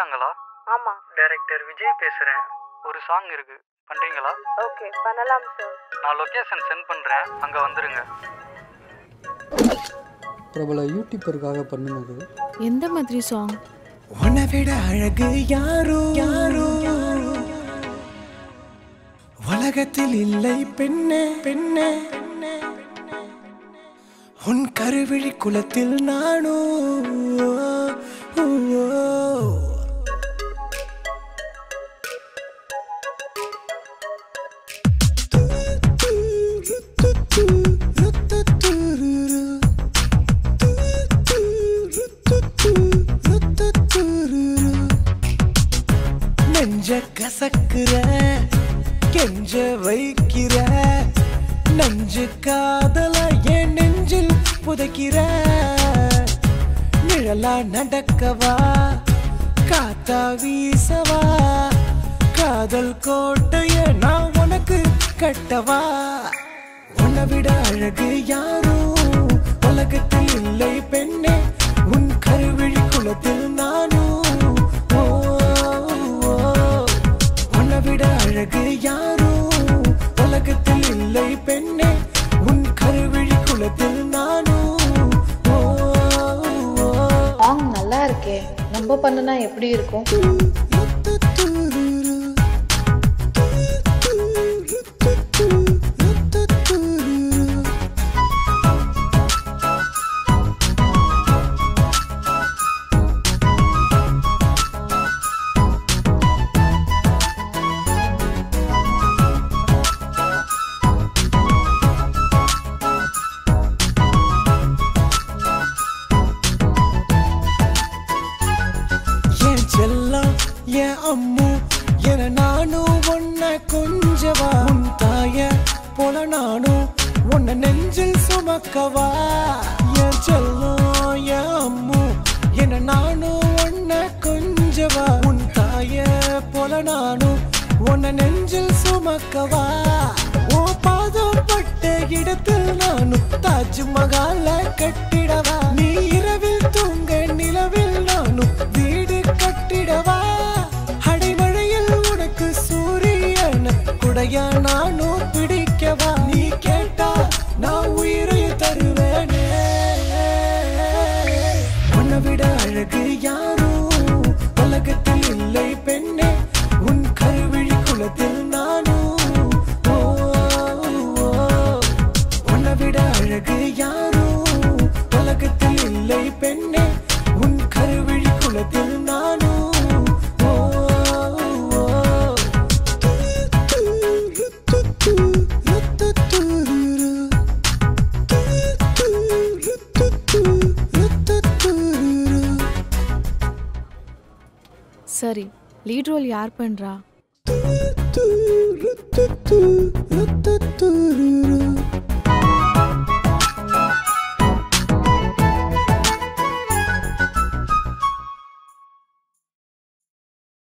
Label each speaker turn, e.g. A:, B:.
A: பிரியாங்களா?
B: ஆமாம்.
A: டைரக்டர் விஜய் பேசுகிறேன். ஒரு சாங் இருக்கு, பண்ணுறீங்களா?
B: ஓகே, பண்ணலாம் சார்.
A: நான் லொக்கேஷன் சென்ட் பண்ணுறேன், அங்கே வந்துடுங்க. பிரபல யூடியூபருக்காக பண்ணுனது.
C: எந்த மாதிரி சாங்?
D: உன்னை விட அழகு யாரோ யாரோ உலகத்தில் இல்லை பெண்ணே பெண்ணே, உன் கருவிழி குலத்தில் நானோ. நெஞ்ச கசக்குற கெஞ்ச வைக்கிற நெஞ்சு காதல என் நெஞ்சில் புதைக்கிற, நிழலா நடக்கவா காத்தா வீசவா, காதல் கோட்டைய நான் உனக்கு கட்டவா. உன்னை விட அழகு யாரோ உலகத்தில் இல்லை பெண்ணே, உன் கருவிழி குலத்தில் நானோ. உன்னை விட அழகு யாரோ உலகத்தில் இல்லை பெண்ணே, உன் கருவிழி குலத்தில் நானோ.
B: சாங் நல்லா இருக்கே, நம்ம பண்ணுனா எப்படி இருக்கும்?
D: என் அம்மு என நானும் உன்னை கொஞ்சவா, உன் தாய போல நானும் உன்னை நெஞ்சில் சுமக்கவா. என் செல்லம் என் அம்மு என நானும் உன்னை கொஞ்சவா, உன் தாய போல நானும் உன்னை நெஞ்சில் சுமக்கவா. ஓ பாதம் பட்ட இடத்தில் நானும் தாஜ்மஹால கட்டிடவா, நீ இரவில் தூங்க நிலவில் நானும் வீடு கட்டிடவா. குடையா நானும் பிடிக்கவா, நீ கேட்டா நான் உயிரை தருவேனே. உன்னை விட அழகு யாரோ உலகத்தில் இல்லை பெண்ணே, உன் கருவிழி குலத்தில் நானோ. உன்னை விட அழகு யாரோ உலகத்தில் இல்லை பெண்ணே, உன் கருவிழி குலத்தில் நானோ.
C: சரி, லீட் ரோல் யார் பண்றா?